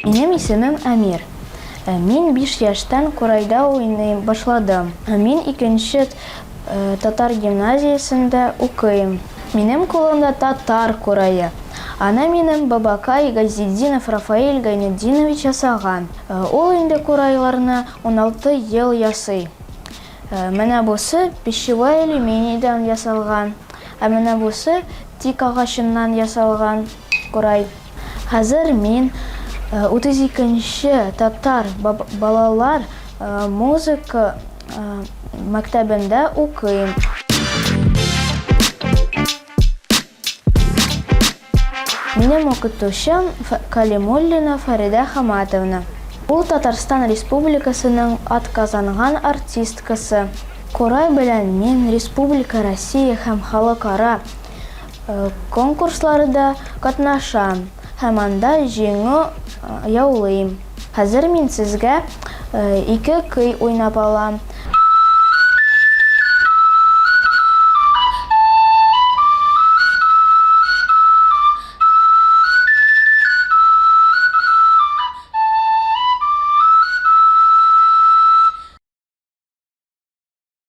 Минем исемем Әмир. Мин 5 яшьтән Курайда уйный башладым. Мин 2-нче татар гимназиясендә укыйм. Минем кулымда татар курае. Аны минем бабакай Газиддинов Рафаэль Гайнетдинович ясаган. Ул инде курайларны 16 ел ясый. Менә бусы пищевой алюминийдан ясалган. Менә бусы тик агачыннан ясалган курай. Хәзер мин 32-нче татар балалар музыка мәктәбендә укыйм. Минем укытучым Калимуллина Фарида Хаматовна. Ул Татарстан Республикасының атказанган артисткасы. Курай белән мин Республика Россия һәм халыкара конкурсларда катнашам. Һәм анда җиңү яулыйм. Хәзер мин сезгә 2 көй уйнап алам.